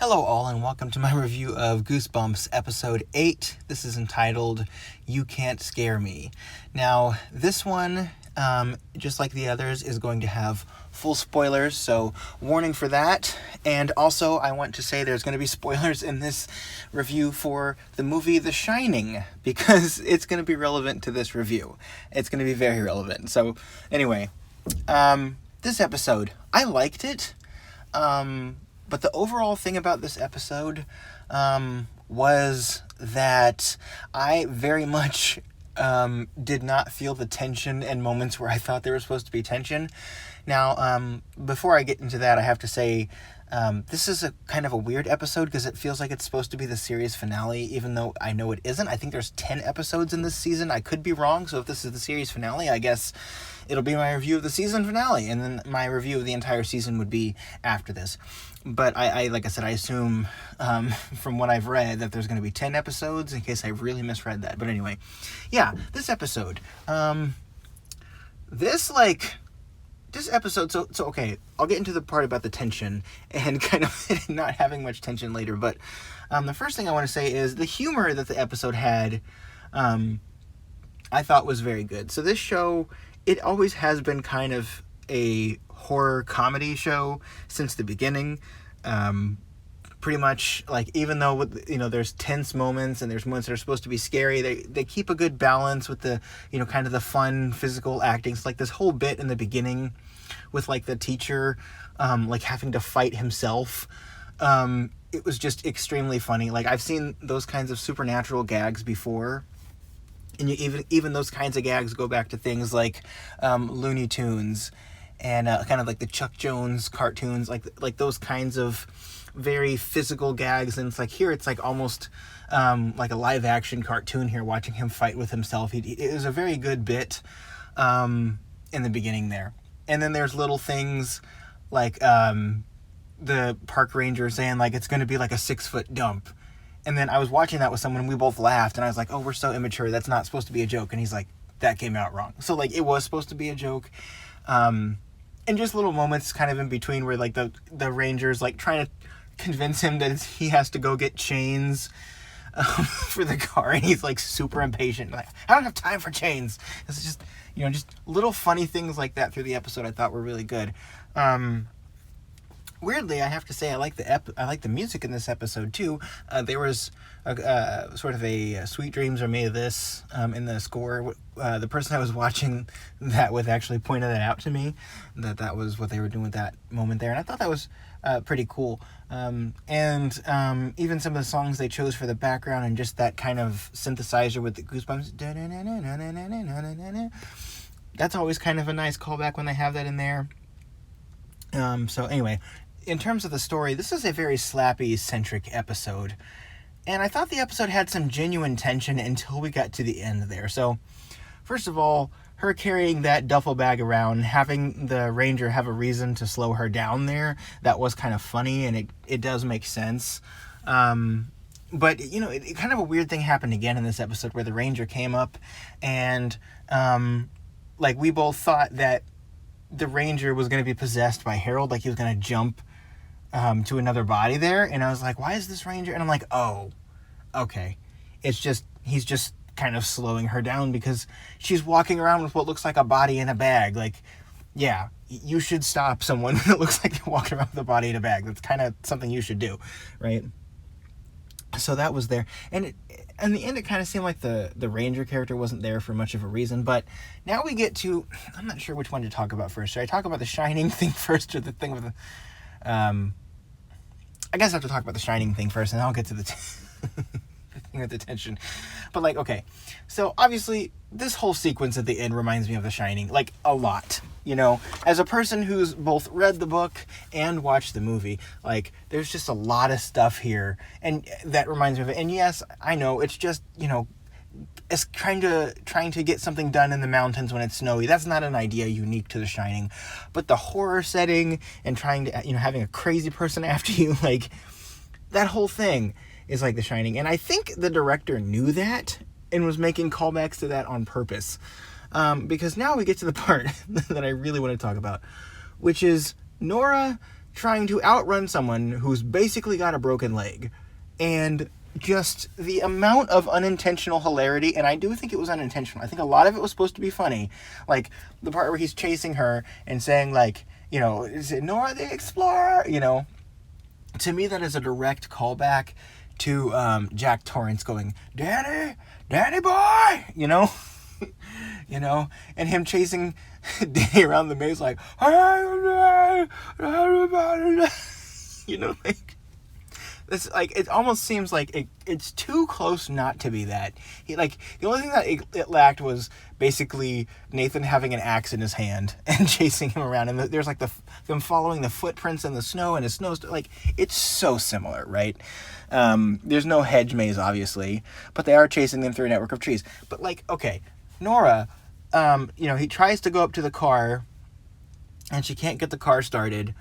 Hello all and welcome to my review of Goosebumps episode 8. This is entitled, You Can't Scare Me. Now, this one, just like the others, is going to have full spoilers, so warning for that. And also, I want to say there's going to be spoilers in this review for the movie The Shining, because it's going to be relevant to this review. It's going to be very relevant. So, anyway, this episode, I liked it. But the overall thing about this episode was that I very much did not feel the tension in moments where I thought there was supposed to be tension. Now, before I get into that, I have to say this is a kind of a weird episode because it feels like it's supposed to be the series finale, even though I know it isn't. I think there's 10 episodes in this season. I could be wrong, so if this is the series finale, I guess it'll be my review of the season finale, and then my review of the entire season would be after this. But I like I said, I assume from what I've read that there's going to be 10 episodes in case I really misread that. But anyway, yeah, this episode. This episode, so okay, I'll get into the part about the tension and kind of not having much tension later. But the first thing I want to say is the humor that the episode had, I thought was very good. So this show, it always has been kind of a horror comedy show since the beginning. Pretty much, like, even though, you know, there's tense moments and there's moments that are supposed to be scary, they keep a good balance with the, you know, kind of the fun physical acting. So, like, this whole bit in the beginning with, like, the teacher, like, having to fight himself, it was just extremely funny. Like, I've seen those kinds of supernatural gags before. And even those kinds of gags go back to things like Looney Tunes and kind of like the Chuck Jones cartoons, like those kinds of very physical gags. And it's like here, it's like almost like a live action cartoon here, watching him fight with himself. It was a very good bit in the beginning there. And then there's little things like the park ranger saying like it's going to be like a 6-foot dump. And then I was watching that with someone and we both laughed and I was like, oh, we're so immature. That's not supposed to be a joke. And he's like, that came out wrong. So like it was supposed to be a joke. And just little moments kind of in between where like the ranger's like trying to convince him that he has to go get chains for the car. And he's like super impatient. Like, I don't have time for chains. It's just, you know, just little funny things like that through the episode I thought were really good. Weirdly, I have to say I like the music in this episode too. There was sort of a Sweet Dreams Are Made of This in the score. The person I was watching that with actually pointed that out to me, that was what they were doing with that moment there, and I thought that was pretty cool. And even some of the songs they chose for the background and just that kind of synthesizer with the goosebumps. That's always kind of a nice callback when they have that in there. So anyway, in terms of the story, this is a very Slappy-centric episode. And I thought the episode had some genuine tension until we got to the end there. So, first of all, her carrying that duffel bag around, having the ranger have a reason to slow her down there, that was kind of funny, and it does make sense. But, you know, it kind of a weird thing happened again in this episode where the ranger came up and, like, we both thought that the ranger was going to be possessed by Harold, like he was going to jump to another body there, and I was like, why is this ranger? And I'm like, oh, okay, it's just, he's just kind of slowing her down because she's walking around with what looks like a body in a bag. Like, yeah, you should stop someone that looks like they're walking around with a body in a bag. That's kind of something you should do, right? So that was there, and in the end, it kind of seemed like the ranger character wasn't there for much of a reason. But now we get to, I'm not sure which one to talk about first. Should I talk about the Shining thing first, or the thing with the, I guess I have to talk about the Shining thing first, and then I'll get to the thing with the tension. But like, okay, so obviously this whole sequence at the end reminds me of the Shining, like a lot. You know, as a person who's both read the book and watched the movie, like, there's just a lot of stuff here, and that reminds me of it. And yes, I know, it's just, you know, it's trying to get something done in the mountains when it's snowy. That's not an idea unique to The Shining. But the horror setting and trying to, you know, having a crazy person after you, like, that whole thing is like The Shining. And I think the director knew that and was making callbacks to that on purpose. Because now we get to the part that I really want to talk about, which is Nora trying to outrun someone who's basically got a broken leg. And just the amount of unintentional hilarity, and I do think it was unintentional. I think a lot of it was supposed to be funny. Like, the part where he's chasing her and saying, like, you know, is it Nora the Explorer? You know, to me that is a direct callback to Jack Torrance going, Danny boy! You know? You know? And him chasing Danny around the maze like, you know, like, it's like, it almost seems like it's too close not to be that. He, like, the only thing that it lacked was basically Nathan having an axe in his hand and chasing him around, and there's like them following the footprints in the snow, and his snow's like, it's so similar, right? There's no hedge maze, obviously, but they are chasing them through a network of trees. But, like, okay, Nora, you know, he tries to go up to the car, and she can't get the car started,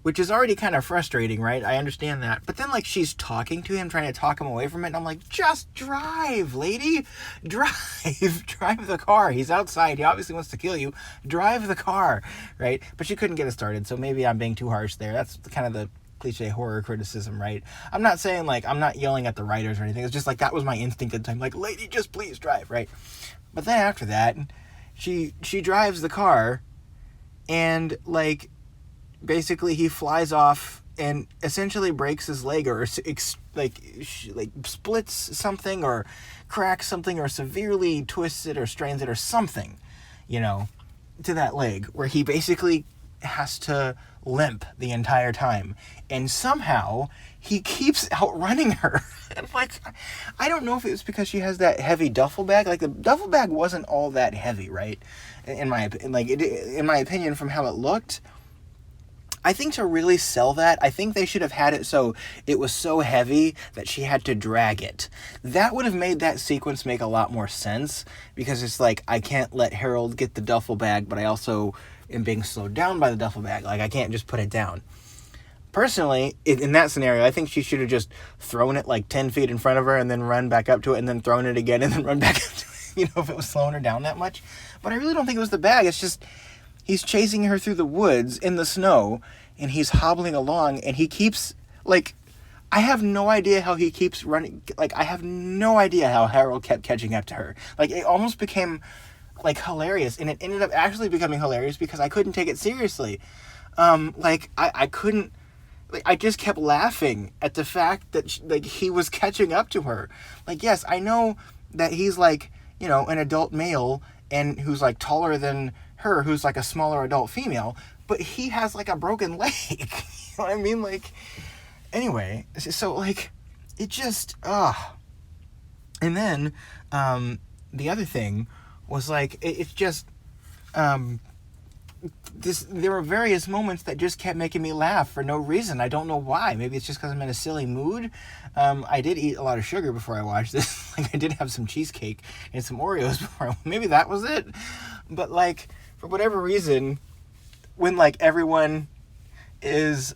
which is already kind of frustrating, right? I understand that. But then, like, she's talking to him, trying to talk him away from it, and I'm like, just drive, lady. Drive. Drive the car. He's outside. He obviously wants to kill you. Drive the car, right? But she couldn't get it started, so maybe I'm being too harsh there. That's kind of the cliche horror criticism, right? I'm not saying, like, I'm not yelling at the writers or anything. It's just, like, that was my instinct at the time. Like, lady, just please drive, right? But then after that, she drives the car, and, like, basically he flies off and essentially breaks his leg, or like splits something or cracks something or severely twists it or strains it or something, you know, to that leg, where he basically has to limp the entire time, and somehow he keeps outrunning her. And, like, I don't know if it was because she has that heavy duffel bag. Like, the duffel bag wasn't all that heavy, right? In my opinion, from how it looked. I think to really sell that, I think they should have had it so it was so heavy that she had to drag it. That would have made that sequence make a lot more sense, because it's like, I can't let Harold get the duffel bag, but I also am being slowed down by the duffel bag. Like, I can't just put it down. Personally, in that scenario, I think she should have just thrown it like 10 feet in front of her and then run back up to it and then thrown it again and then run back up to it, you know, if it was slowing her down that much. But I really don't think it was the bag. It's just, he's chasing her through the woods in the snow, and he's hobbling along, and he keeps, like, I have no idea how he keeps running. Like, I have no idea how Harold kept catching up to her. Like, it almost became, like, hilarious, and it ended up actually becoming hilarious because I couldn't take it seriously. Like, I couldn't, like, I just kept laughing at the fact that, like, he was catching up to her. Like, yes, I know that he's, like, you know, an adult male, and who's, like, taller than her, who's, like, a smaller adult female, but he has, like, a broken leg. You know what I mean? Like, anyway, so, like, it just, And then, the other thing was, like, it's just, there were various moments that just kept making me laugh for no reason. I don't know why. Maybe it's just because I'm in a silly mood. I did eat a lot of sugar before I watched this. Like, I did have some cheesecake and some Oreos before. Maybe that was it. But, like, for whatever reason, when, like, everyone is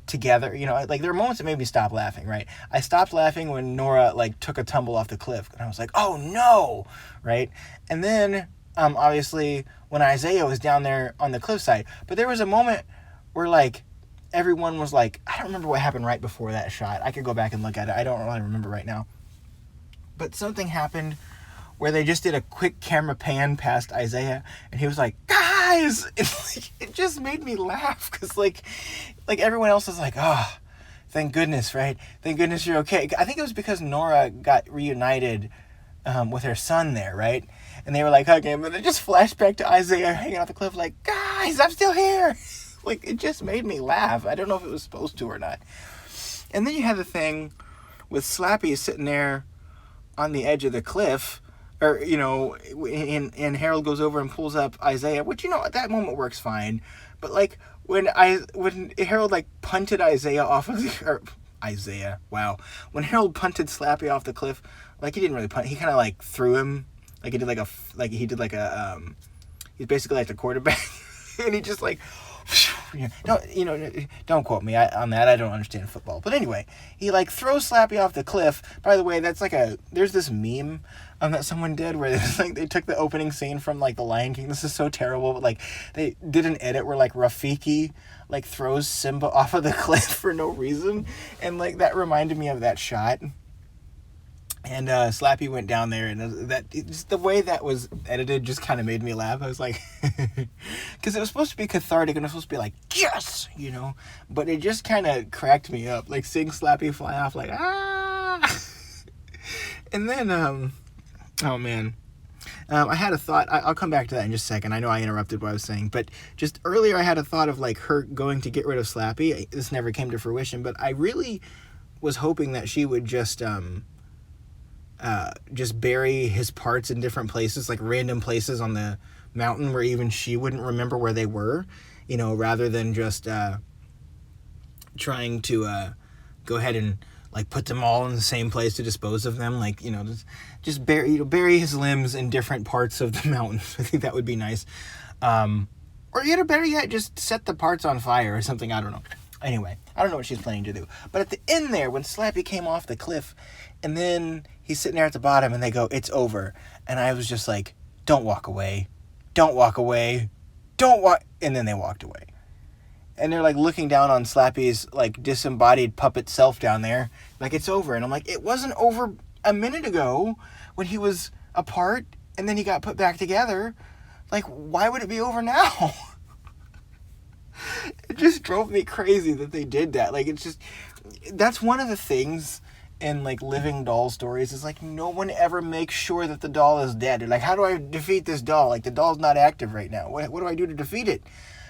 together, you know, like, there are moments that made me stop laughing, right? I stopped laughing when Nora, like, took a tumble off the cliff, and I was like, oh no, right? And then obviously when Isaiah was down there on the cliffside, but there was a moment where, like, everyone was like, I don't remember what happened right before that shot. I could go back and look at it. I don't really remember right now, but something happened where they just did a quick camera pan past Isaiah, and he was like, guys! It just made me laugh, because, like, everyone else was like, oh, thank goodness, right? Thank goodness you're okay. I think it was because Nora got reunited with her son there, right? And they were, like, hugging him, and it just flashed back to Isaiah hanging off the cliff, like, guys, I'm still here! Like, it just made me laugh. I don't know if it was supposed to or not. And then you have the thing with Slappy sitting there on the edge of the cliff, or, you know, and Harold goes over and pulls up Isaiah, which, you know, at that moment works fine. But, like, when Harold, like, punted Isaiah off of the, or Isaiah, wow. When Harold punted Slappy off the cliff, like, he didn't really punt, he kind of, like, threw him, he's basically like the quarterback, and he just, like, Don't quote me on that. I don't understand football. But anyway, he like throws Slappy off the cliff. By the way, that's like there's this meme that someone did where it's like they took the opening scene from like The Lion King. This is so terrible, but like they did an edit where like Rafiki like throws Simba off of the cliff for no reason, and like that reminded me of that shot. And Slappy went down there, and just the way that was edited just kind of made me laugh. I was like, because it was supposed to be cathartic, and it was supposed to be like, yes, but it just kind of cracked me up, like seeing Slappy fly off, like, ah. And then, oh man, I had a thought. I'll come back to that in just a second. I know I interrupted what I was saying, but just earlier I had a thought of like her going to get rid of Slappy. This never came to fruition, but I really was hoping that she would just bury his parts in different places, like random places on the mountain where even she wouldn't remember where they were, rather than just trying to go ahead and like put them all in the same place to dispose of them, like just bury his limbs in different parts of the mountain. I think that would be nice, or better yet, just set the parts on fire or something. I don't know. Anyway, I don't know what she's planning to do. But at the end there, when Slappy came off the cliff, and then he's sitting there at the bottom, and they go, "It's over," and I was just like, "Don't walk away, don't walk away, don't walk," and then they walked away. And they're like looking down on Slappy's like disembodied puppet self down there, like it's over. And I'm like, it wasn't over a minute ago when he was apart, and then he got put back together. Like, why would it be over now? It just drove me crazy that they did that. Like, it's just, that's one of the things in like living doll stories is like no one ever makes sure that the doll is dead. They're like, how do I defeat this doll? Like, the doll's not active right now. What do I do to defeat it?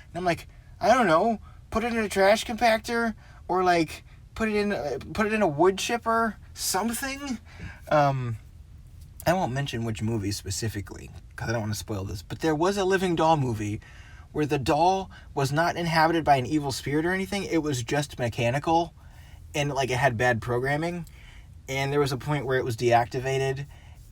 And I'm like, I don't know. Put it in a trash compactor, or like put it in a wood chipper, something. I won't mention which movie specifically because I don't want to spoil this. But there was a living doll movie where the doll was not inhabited by an evil spirit or anything. It was just mechanical, and like it had bad programming. And there was a point where it was deactivated,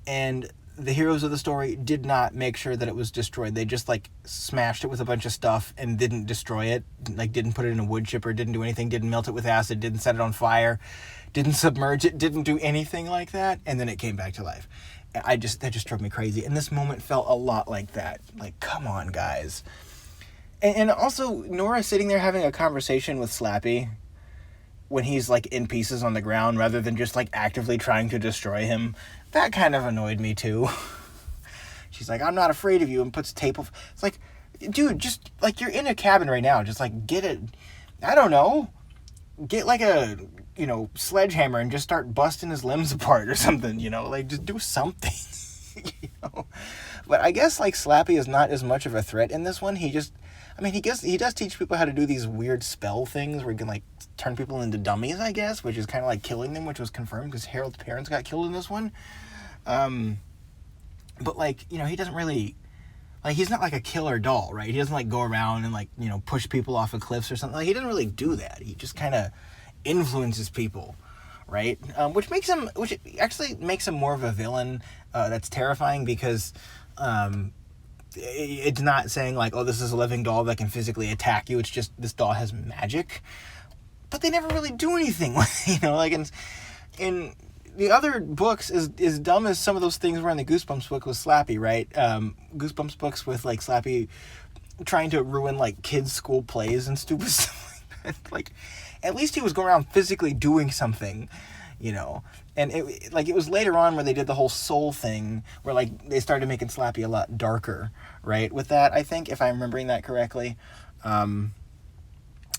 and the heroes of the story did not make sure that it was destroyed. They just like smashed it with a bunch of stuff and didn't destroy it. Like, didn't put it in a wood chipper, didn't do anything, didn't melt it with acid, didn't set it on fire, didn't submerge it, didn't do anything like that. And then it came back to life. That just drove me crazy. And this moment felt a lot like that. Like, come on, guys. And also Nora sitting there having a conversation with Slappy when he's like in pieces on the ground, rather than just like actively trying to destroy him. That kind of annoyed me too. She's like, I'm not afraid of you, and puts tape of. It's like, dude, just like, you're in a cabin right now. Just like get it. I don't know. Get like a sledgehammer and just start busting his limbs apart or something. Like just do something. But I guess like Slappy is not as much of a threat in this one. He does teach people how to do these weird spell things where you can like turn people into dummies, I guess, which is kind of like killing them, which was confirmed because Harold's parents got killed in this one. But like, he doesn't really, like, he's not like a killer doll, right? He doesn't like go around and like, push people off of cliffs or something. Like, he doesn't really do that. He just kind of influences people, right? Which actually makes him more of a villain that's terrifying, because it's not saying like, oh, this is a living doll that can physically attack you. It's just this doll has magic. But they never really do anything with it, like in the other books, as dumb as some of those things were in the Goosebumps book with Slappy, right? Goosebumps books with like Slappy trying to ruin like kids' school plays and stupid stuff like that. Like, at least he was going around physically doing something, And it was later on where they did the whole soul thing, where like they started making Slappy a lot darker, right? With that, I think, if I'm remembering that correctly.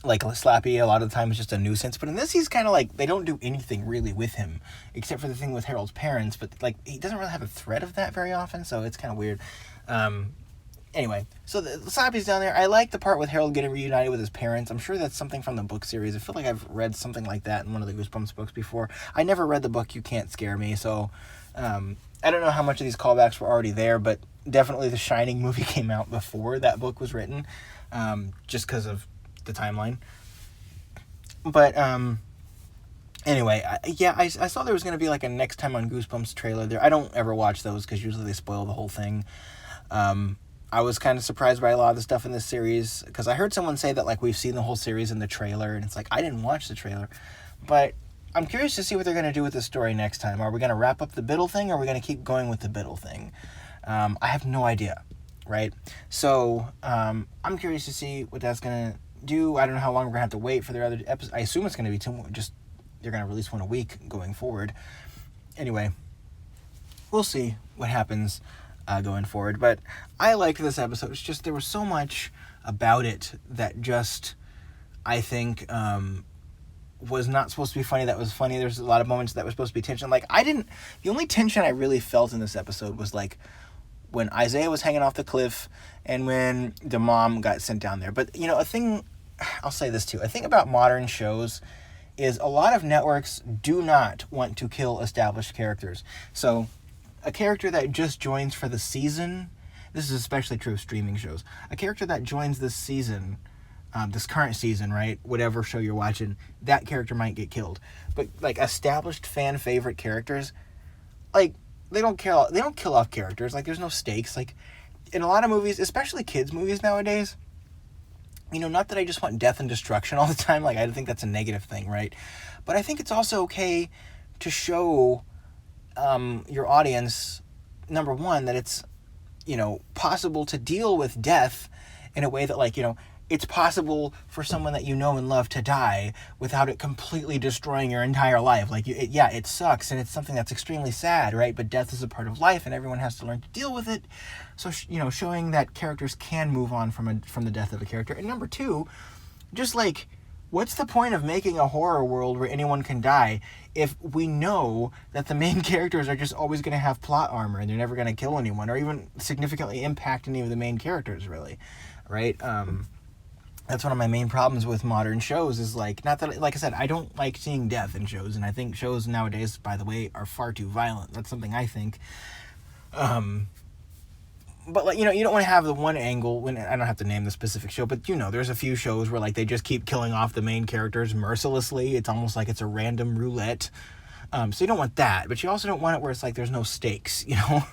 Like Slappy a lot of the time is just a nuisance, but in this he's kind of like, they don't do anything really with him except for the thing with Harold's parents, but like he doesn't really have a threat of that very often, so it's kind of weird. Anyway, so Slappy's down there. I like the part with Harold getting reunited with his parents. I'm sure that's something from the book series. I feel like I've read something like that in one of the Goosebumps books before. I never read the book You Can't Scare Me, so I don't know how much of these callbacks were already there, but definitely the Shining movie came out before that book was written, just because of the timeline. But anyway, I saw there was going to be like a Next Time on Goosebumps trailer there. I don't ever watch those because usually they spoil the whole thing. I was kind of surprised by a lot of the stuff in this series, because I heard someone say that, like, we've seen the whole series in the trailer, and it's like, I didn't watch the trailer. But I'm curious to see what they're going to do with the story next time. Are we going to wrap up the Biddle thing, or are we going to keep going with the Biddle thing? I have no idea, right? So I'm curious to see what that's going to do. I don't know how long we're going to have to wait for their other episodes. I assume it's going to be they're going to release one a week going forward. Anyway, we'll see what happens going forward. But I liked this episode. It's just there was so much about it that just, I think, was not supposed to be funny that was funny. There's a lot of moments that were supposed to be tension. Like, the only tension I really felt in this episode was, like, when Isaiah was hanging off the cliff and when the mom got sent down there. But, I'll say this too. A thing about modern shows is a lot of networks do not want to kill established characters. So a character that just joins for the season, this is especially true of streaming shows, a character that joins this season, this current season, right, whatever show you're watching, that character might get killed. But, like, established fan favorite characters, like, they don't kill off characters. Like, there's no stakes. Like, in a lot of movies, especially kids movies nowadays, not that I just want death and destruction all the time. Like, I think that's a negative thing, right? But I think it's also okay to show your audience, number one, that it's, possible to deal with death in a way that, like, it's possible for someone that you know and love to die without it completely destroying your entire life. Like, it sucks, and it's something that's extremely sad, right? But death is a part of life, and everyone has to learn to deal with it. So, showing that characters can move on from the death of a character. And number two, just, like, what's the point of making a horror world where anyone can die if we know that the main characters are just always going to have plot armor and they're never going to kill anyone or even significantly impact any of the main characters, really, right? That's one of my main problems with modern shows is, like, not that, like I said, I don't like seeing death in shows, and I think shows nowadays, by the way, are far too violent. That's something I think. But, like, you don't want to have the one angle, when I don't have to name the specific show, but, there's a few shows where, like, they just keep killing off the main characters mercilessly. It's almost like it's a random roulette. So you don't want that, but you also don't want it where it's like there's no stakes, Like,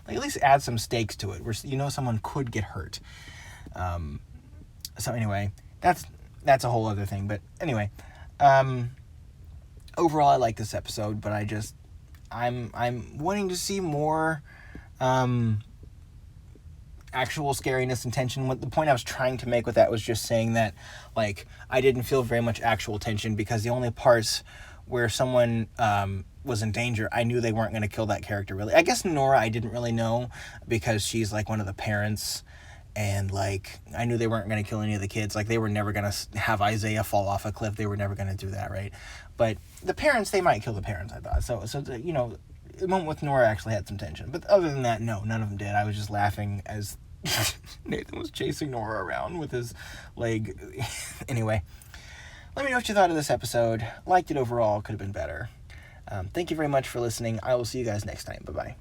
at least add some stakes to it, where, someone could get hurt. So anyway, that's a whole other thing. But anyway, overall, I like this episode, but I'm wanting to see more actual scariness and tension. What the point I was trying to make with that was just saying that, like, I didn't feel very much actual tension because the only parts where someone was in danger, I knew they weren't going to kill that character, really. I guess Nora, I didn't really know because she's, like, one of the parents. And, like, I knew they weren't going to kill any of the kids. Like, they were never going to have Isaiah fall off a cliff. They were never going to do that, right? But the parents, they might kill the parents, I thought. So the moment with Nora actually had some tension. But other than that, no, none of them did. I was just laughing as Nathan was chasing Nora around with his leg. Anyway, let me know what you thought of this episode. Liked it overall. Could have been better. Thank you very much for listening. I will see you guys next time. Bye-bye.